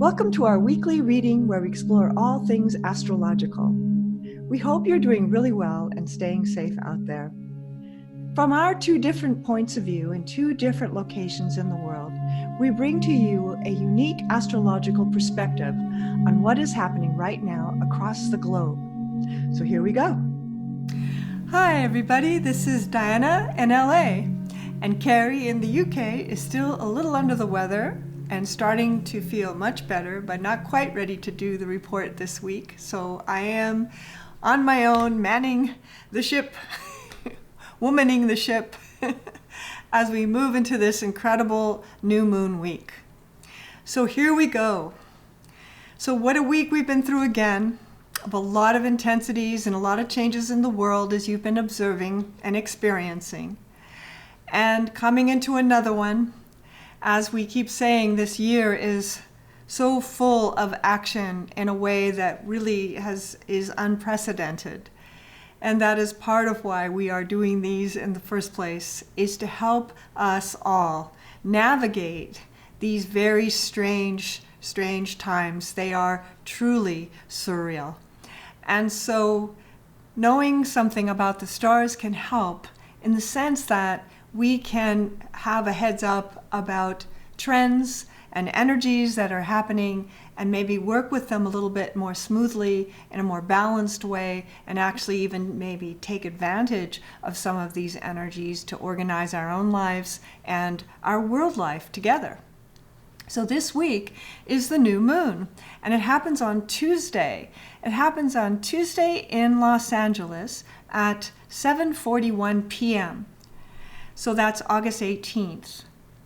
Welcome to our weekly reading where we explore all things astrological. We hope you're doing really well and staying safe out there. From our two different points of view in two different locations in the world, we bring to you a unique astrological perspective on what is happening right now across the globe. So here we go. Hi everybody, this is Diana in LA, and Cary in the UK is still a little under the weather and starting to feel much better, but not quite ready to do the report this week. So I am on my own, manning the ship, womaning the ship, as we move into this incredible new moon week. So here we go. So what a week we've been through again, of a lot of intensities and a lot of changes in the world as you've been observing and experiencing. And coming into another one, as we keep saying, this year is so full of action in a way that really is unprecedented. And that is part of why we are doing these in the first place, is to help us all navigate these very strange times. They are truly surreal. And so knowing something about the stars can help in the sense that we can have a heads up about trends and energies that are happening and maybe work with them a little bit more smoothly in a more balanced way, and actually even maybe take advantage of some of these energies to organize our own lives and our world life together. So this week is the new moon, and it happens on Tuesday. It happens on Tuesday in Los Angeles at 7:41 p.m. So that's August 18th.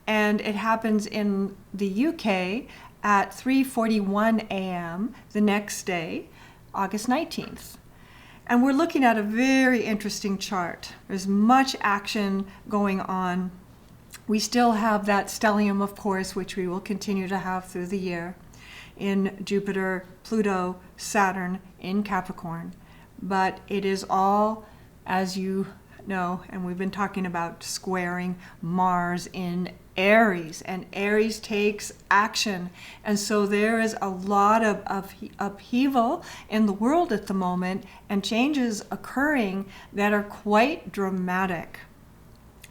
And it happens in the UK at 3:41 a.m. the next day, August 19th. And we're looking at a very interesting chart. There's much action going on. We still have that stellium, of course, which we will continue to have through the year in Jupiter, Pluto, Saturn in Capricorn. But it is all, as you know, and we've been talking about, squaring Mars in Aries, and Aries takes action. And so there is a lot of upheaval in the world at the moment and changes occurring that are quite dramatic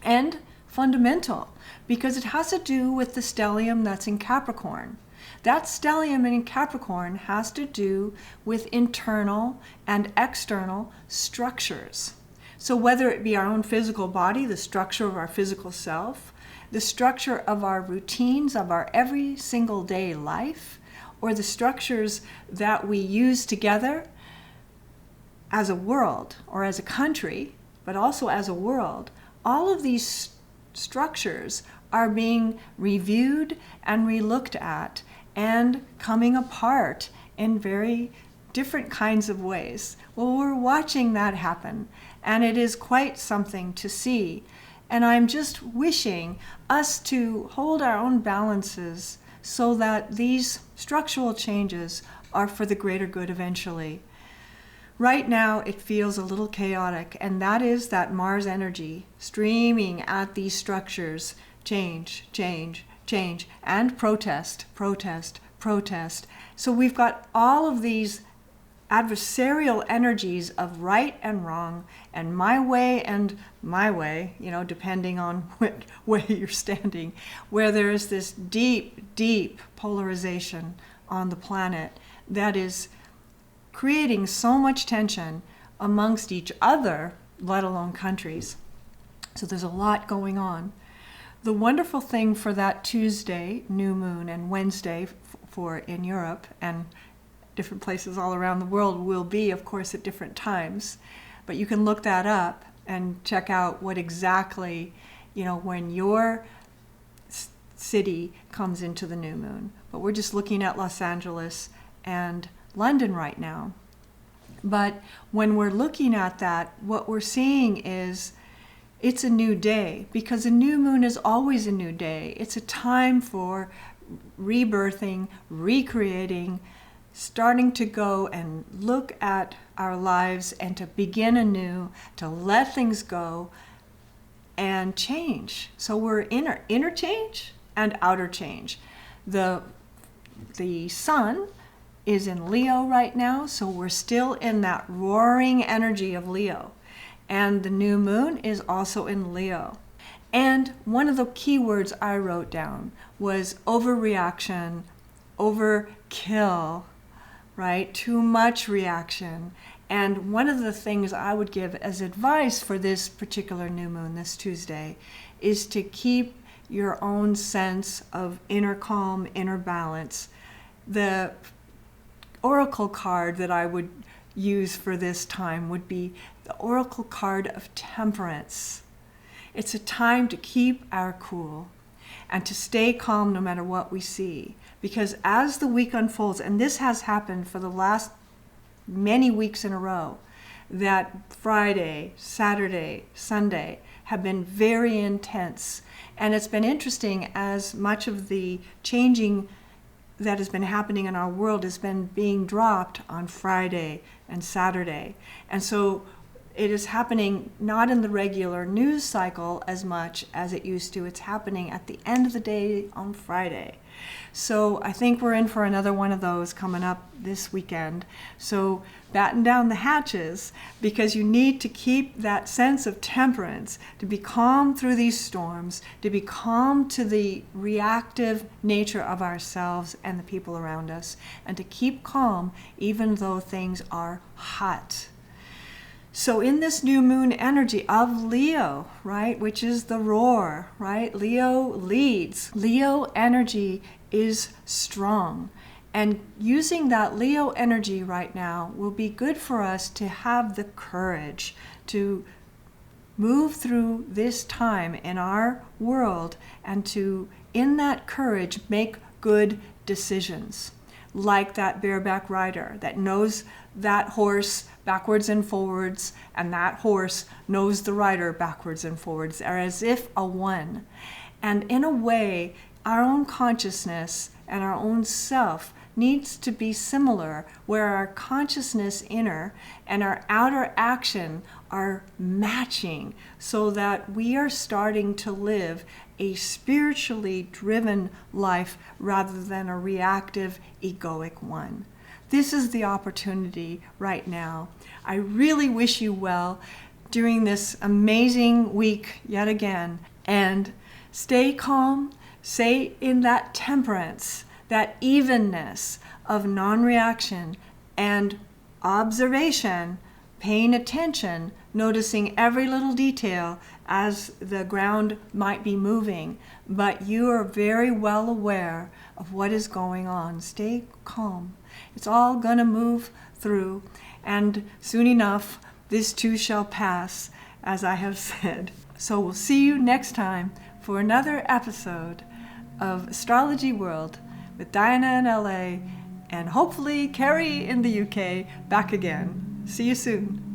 and fundamental, because it has to do with the stellium that's in Capricorn. That stellium in Capricorn has to do with internal and external structures. So whether it be our own physical body, the structure of our physical self, the structure of our routines of our every single day life, or the structures that we use together as a world or as a country, but also as a world, all of these structures are being reviewed and relooked at and coming apart in very different kinds of ways. Well, we're watching that happen, and it is quite something to see. And I'm just wishing us to hold our own balances so that these structural changes are for the greater good eventually. Right now, it feels a little chaotic, and that is that Mars energy streaming at these structures. Change, and protest. So we've got all of these adversarial energies of right and wrong, and my way and my way, depending on what way you're standing, where there is this deep polarization on the planet that is creating so much tension amongst each other, let alone countries. So there's a lot going on. The wonderful thing for that Tuesday, new moon, and Wednesday for in Europe and different places all around the world will be, of course, at different times. But you can look that up and check out what exactly, when your city comes into the new moon. But we're just looking at Los Angeles and London right now. But when we're looking at that, what we're seeing is it's a new day, because a new moon is always a new day. It's a time for rebirthing, recreating, starting to go and look at our lives and to begin anew, to let things go and change. So we're inner change and outer change. The the sun is in Leo right now, so we're still in that roaring energy of Leo. And the new moon is also in Leo. And one of the key words I wrote down was overreaction, overkill, right? Too much reaction. And one of the things I would give as advice for this particular new moon, this Tuesday, is to keep your own sense of inner calm, inner balance. The oracle card that I would use for this time would be the oracle card of Temperance. It's a time to keep our cool and to stay calm no matter what we see. Because as the week unfolds, and this has happened for the last many weeks in a row, that Friday, Saturday, Sunday have been very intense. And it's been interesting as much of the changing that has been happening in our world has been being dropped on Friday and Saturday. And so it is happening not in the regular news cycle as much as it used to. It's happening at the end of the day on Friday. So I think we're in for another one of those coming up this weekend. So batten down the hatches, because you need to keep that sense of temperance, to be calm through these storms, to be calm to the reactive nature of ourselves and the people around us, and to keep calm even though things are hot. So in this new moon energy of Leo, right, which is the roar, right? Leo leads. Leo energy is strong. And using that Leo energy right now will be good for us to have the courage to move through this time in our world and to, in that courage, make good decisions. Like that bareback rider that knows that horse backwards and forwards, and that horse knows the rider backwards and forwards, are as if a one. And in a way, our own consciousness and our own self needs to be similar, where our consciousness inner and our outer action are matching, so that we are starting to live a spiritually driven life rather than a reactive, egoic one. This is the opportunity right now. I really wish you well during this amazing week yet again, and stay calm, stay in that temperance, that evenness of non-reaction and observation, paying attention, noticing every little detail as the ground might be moving, but you are very well aware of what is going on. Stay calm. It's all gonna move through, and soon enough, this too shall pass, as I have said. So we'll see you next time for another episode of Astrology World with Diana in LA, and hopefully Cary in the UK back again. See you soon.